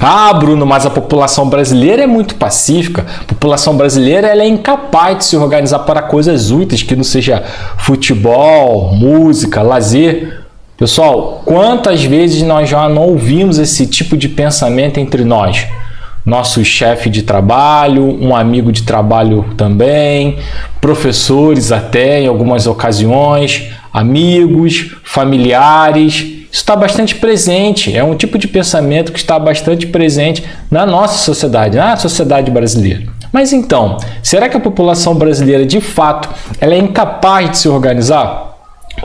Ah, Bruno, mas a população brasileira é muito pacífica. A população brasileira ela é incapaz de se organizar para coisas úteis, que não seja futebol, música, lazer. Pessoal, quantas vezes nós já não ouvimos esse tipo de pensamento entre nós? Nosso chefe de trabalho, um amigo de trabalho também, professores até em algumas ocasiões, amigos, familiares. Isso está bastante presente, é um tipo de pensamento que está bastante presente na nossa sociedade, na sociedade brasileira. Mas então, será que a população brasileira de fato ela é incapaz de se organizar?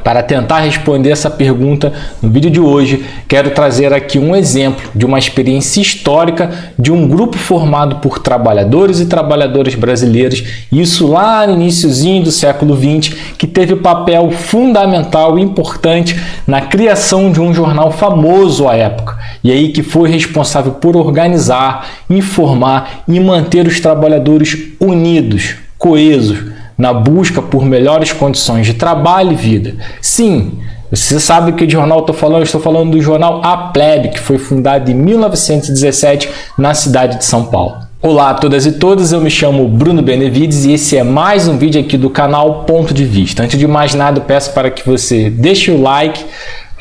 Para tentar responder essa pergunta no vídeo de hoje, quero trazer aqui um exemplo de uma experiência histórica de um grupo formado por trabalhadores e trabalhadoras brasileiros, isso lá no iniciozinho do século XX, que teve papel fundamental e importante na criação de um jornal famoso à época, e aí que foi responsável por organizar, informar e manter os trabalhadores unidos, coesos, na busca por melhores condições de trabalho e vida. Sim, você sabe que jornal eu estou falando do jornal A Plebe, que foi fundado em 1917 na cidade de São Paulo. Olá a todas e todos, eu me chamo Bruno Benevides e esse é mais um vídeo aqui do canal Ponto de Vista. Antes de mais nada, eu peço para que você deixe o like,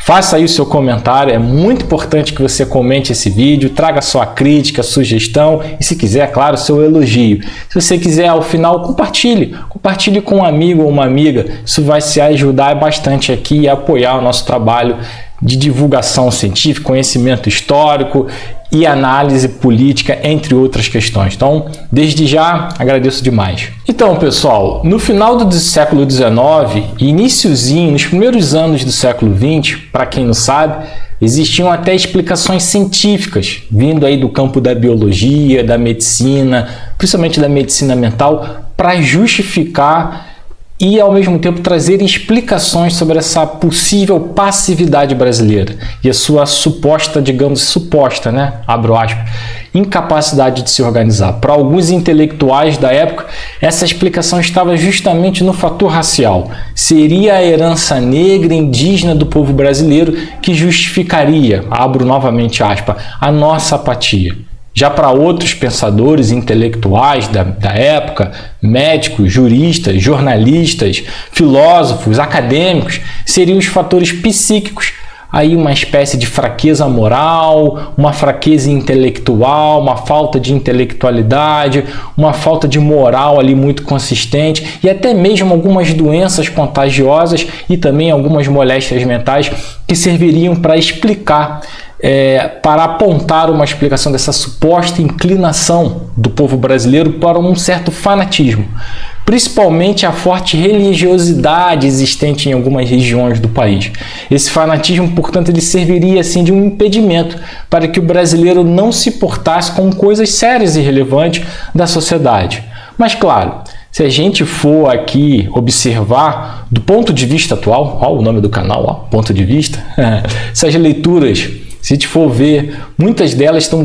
faça aí o seu comentário, é muito importante que você comente esse vídeo, traga sua crítica, sugestão e, se quiser, claro, seu elogio. Se você quiser, ao final, compartilhe com um amigo ou uma amiga, isso vai se ajudar bastante aqui e apoiar o nosso trabalho de divulgação científica, conhecimento histórico e análise política, entre outras questões. Então, desde já, agradeço demais. Então, pessoal, no final do século XIX e iniciozinho, nos primeiros anos do século XX, para quem não sabe, existiam até explicações científicas, vindo aí do campo da biologia, da medicina, principalmente da medicina mental, para justificar e, ao mesmo tempo, trazer explicações sobre essa possível passividade brasileira e a sua suposta, né? Abro aspas, incapacidade de se organizar. Para alguns intelectuais da época, essa explicação estava justamente no fator racial. Seria a herança negra indígena do povo brasileiro que justificaria, abro novamente aspas, a nossa apatia. Já para outros pensadores intelectuais da época, médicos, juristas, jornalistas, filósofos, acadêmicos, seriam os fatores psíquicos, aí uma espécie de fraqueza moral, uma fraqueza intelectual, uma falta de intelectualidade, uma falta de moral ali muito consistente e até mesmo algumas doenças contagiosas e também algumas moléstias mentais que serviriam para explicar para apontar uma explicação dessa suposta inclinação do povo brasileiro para um certo fanatismo, principalmente a forte religiosidade existente em algumas regiões do país. Esse fanatismo, portanto, ele serviria assim de um impedimento para que o brasileiro não se portasse com coisas sérias e relevantes da sociedade. Mas, claro, se a gente for aqui observar do ponto de vista atual, ó, o nome do canal, ó, ponto de vista, essas leituras, se a gente for ver, muitas delas estão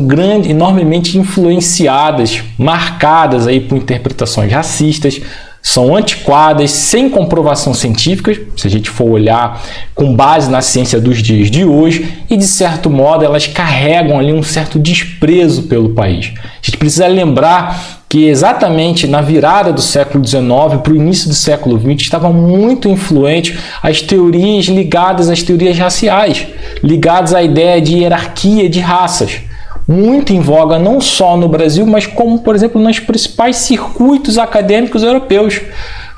enormemente influenciadas, marcadas aí por interpretações racistas, são antiquadas, sem comprovação científica, se a gente for olhar com base na ciência dos dias de hoje, e de certo modo elas carregam ali um certo desprezo pelo país. A gente precisa lembrar que exatamente na virada do século XIX para o início do século XX estava muito influente as teorias ligadas às teorias raciais, ligadas à ideia de hierarquia de raças, muito em voga não só no Brasil, mas como, por exemplo, nos principais circuitos acadêmicos europeus,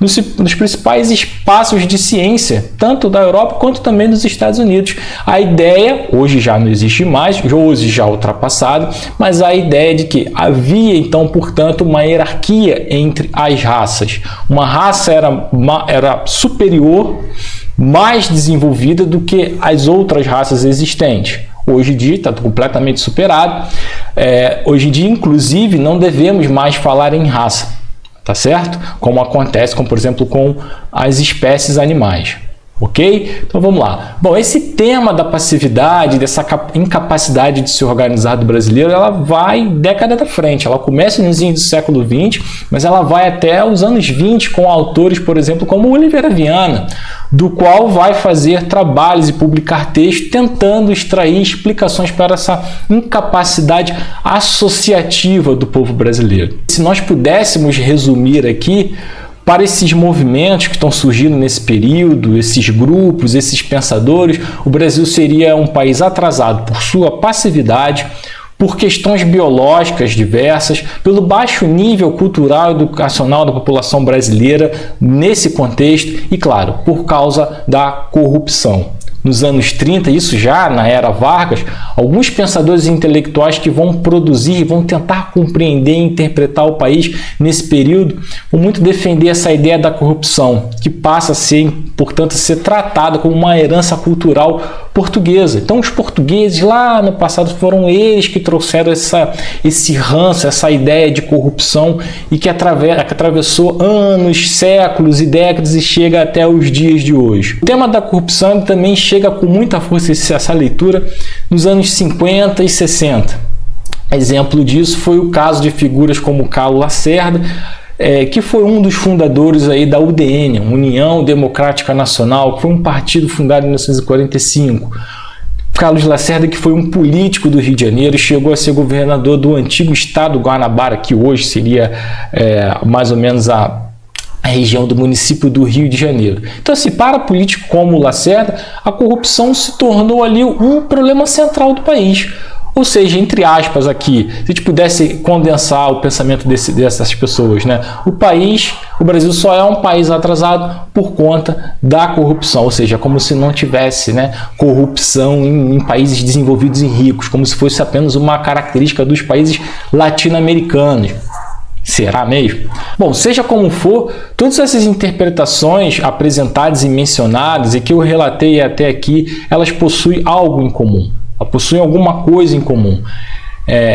nos principais espaços de ciência, tanto da Europa quanto também dos Estados Unidos. A ideia, hoje já não existe mais, hoje já ultrapassado, mas a ideia de que havia então, portanto, uma hierarquia entre as raças. Uma raça era superior, mais desenvolvida do que as outras raças existentes. Hoje em dia está completamente superado. Hoje em dia, inclusive, não devemos mais falar em raça, tá certo? Como acontece, por exemplo, com as espécies animais. Ok? Então vamos lá. Bom, esse tema da passividade, dessa incapacidade de se organizar do brasileiro, ela vai década da frente. Ela começa no início do século XX, mas ela vai até os anos 20 com autores, por exemplo, como Oliveira Viana, do qual vai fazer trabalhos e publicar textos tentando extrair explicações para essa incapacidade associativa do povo brasileiro. Se nós pudéssemos resumir aqui, para esses movimentos que estão surgindo nesse período, esses grupos, esses pensadores, o Brasil seria um país atrasado por sua passividade, por questões biológicas diversas, pelo baixo nível cultural e educacional da população brasileira nesse contexto e, claro, por causa da corrupção. Nos anos 30, isso já na era Vargas, alguns pensadores intelectuais que vão produzir, vão tentar compreender e interpretar o país nesse período, vão muito defender essa ideia da corrupção, que passa a ser, portanto, a ser tratada como uma herança cultural portuguesa. Então, os portugueses lá no passado foram eles que trouxeram esse ranço, essa ideia de corrupção e que atravessou anos, séculos e décadas e chega até os dias de hoje. O tema da corrupção também chega com muita força essa leitura nos anos 50 e 60. Exemplo disso foi o caso de figuras como Carlos Lacerda, que foi um dos fundadores aí da UDN, União Democrática Nacional, que foi um partido fundado em 1945. Carlos Lacerda, que foi um político do Rio de Janeiro, chegou a ser governador do antigo estado do Guanabara, que hoje seria mais ou menos a região do município do Rio de Janeiro. Então, assim, para político como Lacerda, a corrupção se tornou ali um problema central do país. Ou seja, entre aspas aqui, se a gente pudesse condensar o pensamento dessas pessoas, né? O Brasil só é um país atrasado por conta da corrupção, ou seja, como se não tivesse, né, corrupção em países desenvolvidos e ricos, como se fosse apenas uma característica dos países latino-americanos. Será mesmo? Bom, seja como for, todas essas interpretações apresentadas e mencionadas e que eu relatei até aqui, elas possuem algo em comum. Elas possuem alguma coisa em comum.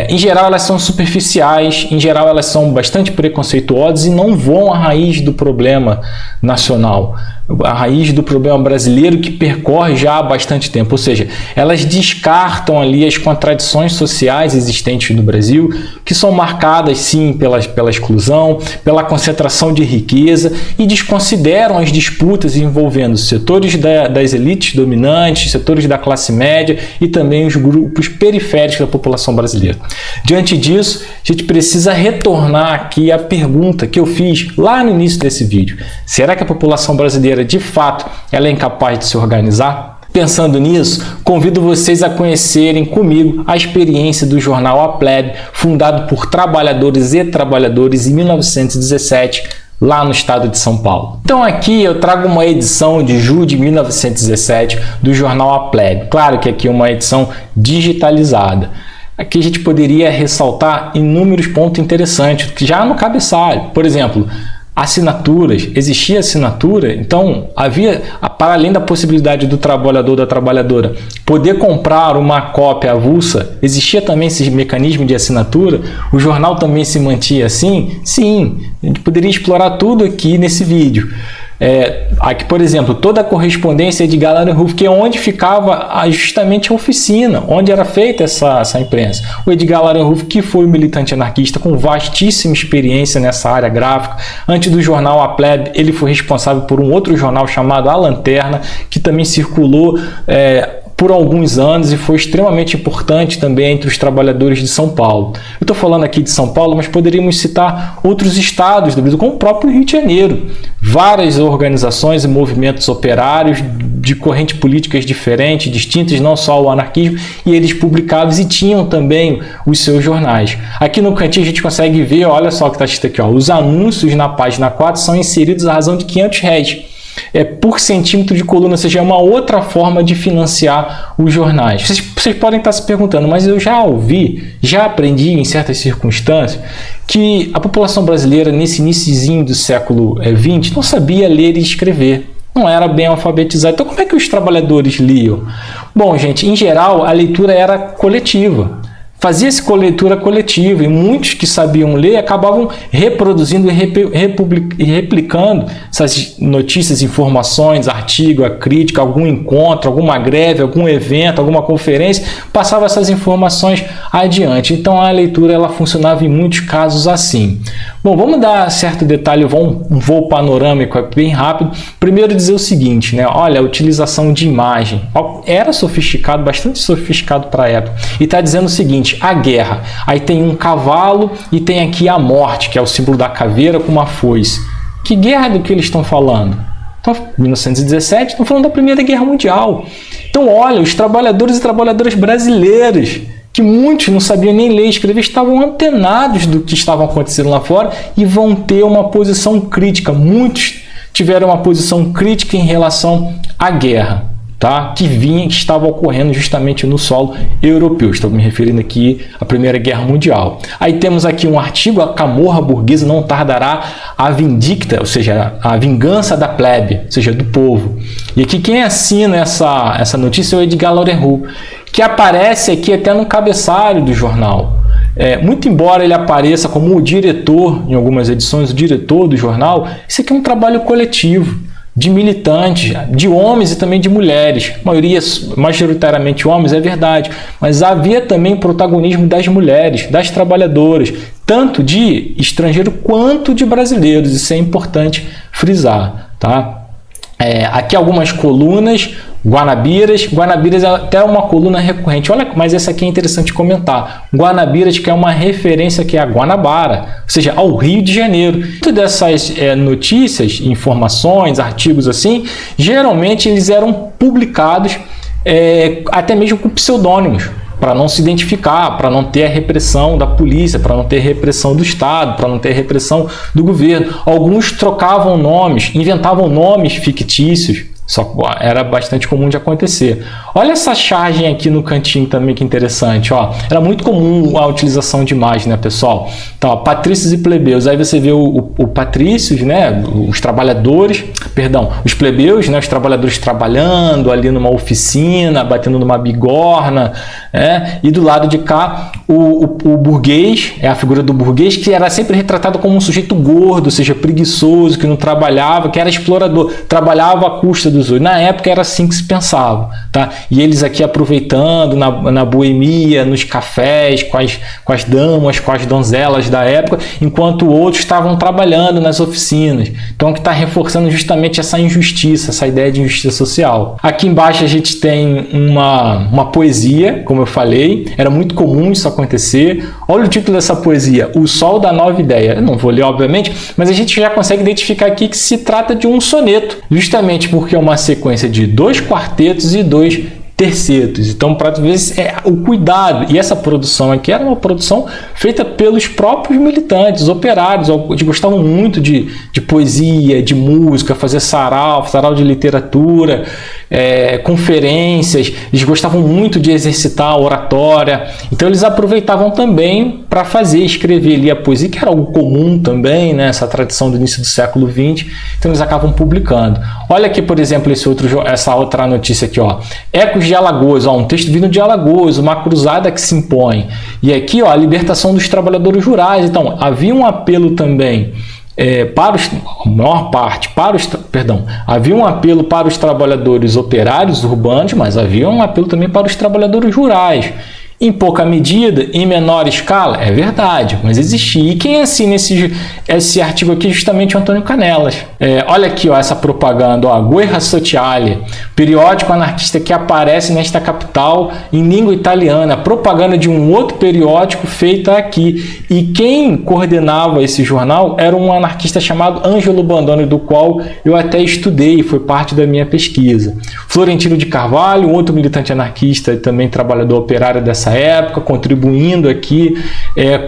Em geral, elas são superficiais, em geral, elas são bastante preconceituosas e não vão à raiz do problema nacional, a raiz do problema brasileiro que percorre já há bastante tempo. Ou seja, elas descartam ali as contradições sociais existentes no Brasil, que são marcadas sim pela exclusão, pela concentração de riqueza e desconsideram as disputas envolvendo setores das elites dominantes, setores da classe média e também os grupos periféricos da população brasileira. Diante disso, a gente precisa retornar aqui à pergunta que eu fiz lá no início desse vídeo. Será que a população brasileira, de fato, ela é incapaz de se organizar? Pensando nisso, convido vocês a conhecerem comigo a experiência do jornal A Plebe, fundado por trabalhadores e trabalhadoras em 1917, lá no estado de São Paulo. Então aqui eu trago uma edição de julho de 1917 do jornal A Plebe. Claro que aqui é uma edição digitalizada. Aqui a gente poderia ressaltar inúmeros pontos interessantes, já no cabeçalho. Por exemplo, assinaturas, existia assinatura, então havia, para além da possibilidade do trabalhador ou da trabalhadora poder comprar uma cópia avulsa, existia também esse mecanismo de assinatura. O jornal também se mantinha assim? Sim, a gente poderia explorar tudo aqui nesse vídeo. Aqui, por exemplo, toda a correspondência de Edgar Ruf, que é onde ficava justamente a oficina, onde era feita essa imprensa. O Edgar Ruf, que foi um militante anarquista com vastíssima experiência nessa área gráfica. Antes do jornal A Plebe, ele foi responsável por um outro jornal chamado A Lanterna, que também circulou por alguns anos e foi extremamente importante também entre os trabalhadores de São Paulo. Eu estou falando aqui de São Paulo, mas poderíamos citar outros estados do Brasil, como o próprio Rio de Janeiro. Várias organizações e movimentos operários de correntes políticas diferentes, distintas, não só o anarquismo, e eles publicavam e tinham também os seus jornais. Aqui no cantinho a gente consegue ver, olha só o que está escrito aqui, ó, os anúncios na página 4 são inseridos à razão de R$500. Por centímetro de coluna, ou seja, é uma outra forma de financiar os jornais. Vocês podem estar se perguntando, mas eu já ouvi, já aprendi em certas circunstâncias que a população brasileira nesse iniciozinho do século XX não sabia ler e escrever, não era bem alfabetizada. Então como é que os trabalhadores liam? Bom, gente, em geral a leitura era coletiva. fazia-se leitura coletiva e muitos que sabiam ler acabavam reproduzindo e replicando essas notícias, informações, artigo, a crítica, algum encontro, alguma greve, algum evento, alguma conferência, passava essas informações adiante. Então a leitura ela funcionava em muitos casos assim. Bom, vamos dar certo detalhe, um voo panorâmico bem rápido. Primeiro dizer o seguinte, né? Olha, a utilização de imagem era sofisticado, bastante sofisticado para a época. E está dizendo o seguinte, a guerra. Aí tem um cavalo e tem aqui a morte, que é o símbolo da caveira com uma foice. Que guerra do que eles estão falando? Então, 1917, estão falando da Primeira Guerra Mundial. Então, olha, os trabalhadores e trabalhadoras brasileiros, que muitos não sabiam nem ler e escrever, estavam antenados do que estava acontecendo lá fora e vão ter uma posição crítica. Muitos tiveram uma posição crítica em relação à guerra, tá? Que estava ocorrendo justamente no solo europeu. Estou me referindo aqui à Primeira Guerra Mundial. Aí temos aqui um artigo, a camorra burguesa não tardará a vindicta, ou seja, a vingança da plebe, ou seja, do povo. E aqui quem assina essa notícia é o Edgar Lourenço, que aparece aqui até no cabeçalho do jornal. Muito embora ele apareça como o diretor, em algumas edições, o diretor do jornal, isso aqui é um trabalho coletivo, de militantes, de homens e também de mulheres. A maioria, majoritariamente homens, é verdade, mas havia também protagonismo das mulheres, das trabalhadoras, tanto de estrangeiro quanto de brasileiros. Isso é importante frisar, tá? Aqui algumas colunas, Guanabiras é até uma coluna recorrente. Olha, mas essa aqui é interessante comentar. Guanabiras, que é uma referência que é a Guanabara, ou seja, ao Rio de Janeiro. Muitas dessas notícias, informações, artigos assim, geralmente eles eram publicados até mesmo com pseudônimos, para não se identificar, para não ter a repressão da polícia, para não ter a repressão do Estado, para não ter a repressão do governo. Alguns trocavam nomes, inventavam nomes fictícios, só era bastante comum de acontecer. Olha essa chargem aqui no cantinho também, que interessante. Ó. Era muito comum a utilização de imagem, né, pessoal? Então, ó, patrícios e plebeus. Aí você vê o patrícios, né, os trabalhadores, perdão, os plebeus, né, os trabalhadores trabalhando ali numa oficina, batendo numa bigorna, e do lado de cá o burguês, a figura do burguês, que era sempre retratado como um sujeito gordo, ou seja, preguiçoso, que não trabalhava, que era explorador, trabalhava à custa dos outros. Na época era assim que se pensava, tá? E eles aqui aproveitando na boemia, nos cafés, com as damas, com as donzelas da época, enquanto outros estavam trabalhando nas oficinas. Então, que está reforçando justamente essa injustiça, essa ideia de injustiça social. Aqui embaixo a gente tem uma poesia, como eu falei, era muito comum isso acontecer. Olha o título dessa poesia, O Sol da Nova Ideia. Eu não vou ler, obviamente, mas a gente já consegue identificar aqui que se trata de um soneto, justamente porque é uma sequência de 2 quartetos e 2 tercetos. Então, para ver o cuidado. E essa produção aqui era uma produção feita pelos próprios militantes, operários. Eles gostavam muito de poesia, de música, fazer sarau de literatura, conferências. Eles gostavam muito de exercitar a oratória. Então, eles aproveitavam também para escrever ali a poesia, que era algo comum também, né? Essa tradição do início do século XX. Então, eles acabam publicando. Olha aqui, por exemplo, essa outra notícia aqui, ó. Ecos de Alagoas, um texto vindo de Alagoas, uma cruzada que se impõe. E aqui, ó, a libertação dos trabalhadores rurais. Então, havia um apelo também havia um apelo para os trabalhadores operários urbanos, mas havia um apelo também para os trabalhadores rurais. Em pouca medida, em menor escala, é verdade, mas existia. E quem assina esse artigo aqui é justamente o Antônio Canelas. Olha aqui, ó, essa propaganda, ó, Guerra Sociale, periódico anarquista que aparece nesta capital em língua italiana, propaganda de um outro periódico feita aqui. E quem coordenava esse jornal era um anarquista chamado Ângelo Bandone, do qual eu até estudei, foi parte da minha pesquisa. Florentino de Carvalho, um outro militante anarquista e também trabalhador operário dessa época, contribuindo aqui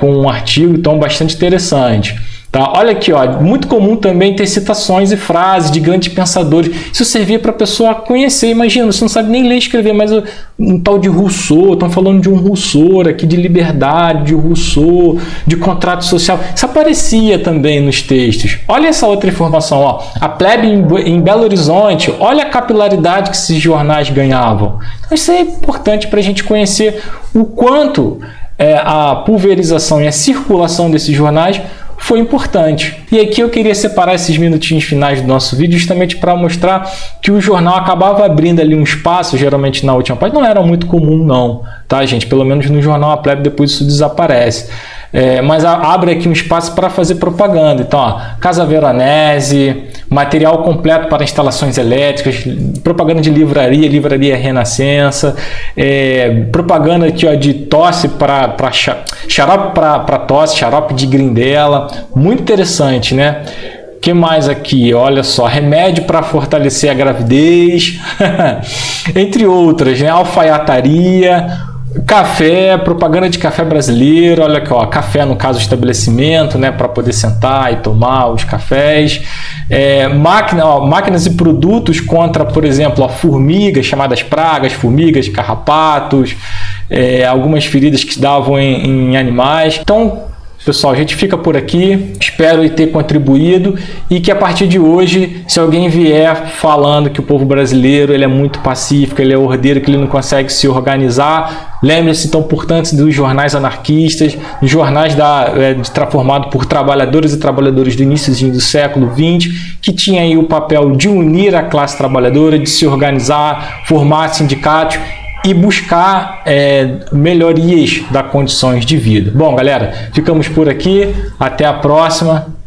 com um artigo, então bastante interessante. Tá? Olha aqui, ó, muito comum também ter citações e frases de grandes pensadores. Isso servia para a pessoa conhecer. Imagina, você não sabe nem ler e escrever, mas um tal de Rousseau, estão falando de um Rousseau aqui, de liberdade, de Rousseau, de contrato social. Isso aparecia também nos textos. Olha essa outra informação, ó, a plebe em Belo Horizonte, olha a capilaridade que esses jornais ganhavam. Então isso é importante para a gente conhecer o quanto a pulverização e a circulação desses jornais foi importante. E aqui eu queria separar esses minutinhos finais do nosso vídeo justamente para mostrar que o jornal acabava abrindo ali um espaço, geralmente na última página, não era muito comum não, tá gente? Pelo menos no jornal A Plebe depois isso desaparece. Mas abre aqui um espaço para fazer propaganda. Então, ó, Casa Veronese, material completo para instalações elétricas, propaganda de livraria, Livraria Renascença, propaganda aqui, ó, de tosse para xarope para tosse, xarope de grindela, muito interessante, né? Que mais aqui? Olha só, remédio para fortalecer a gravidez, entre outras, né? Alfaiataria, café, propaganda de café brasileiro, olha aqui, ó, café no caso estabelecimento, né, para poder sentar e tomar os cafés, máquinas e produtos contra, por exemplo, ó, formigas, chamadas pragas, formigas, carrapatos, algumas feridas que se davam em animais. Então, pessoal, a gente fica por aqui, espero ter contribuído e que a partir de hoje, se alguém vier falando que o povo brasileiro ele é muito pacífico, ele é ordeiro, que ele não consegue se organizar, lembre-se então, portanto, dos jornais anarquistas, dos jornais formados por trabalhadores e trabalhadoras do início do século XX, que tinha aí o papel de unir a classe trabalhadora, de se organizar, formar sindicatos e buscar melhorias das condições de vida. Bom, galera, ficamos por aqui. Até a próxima.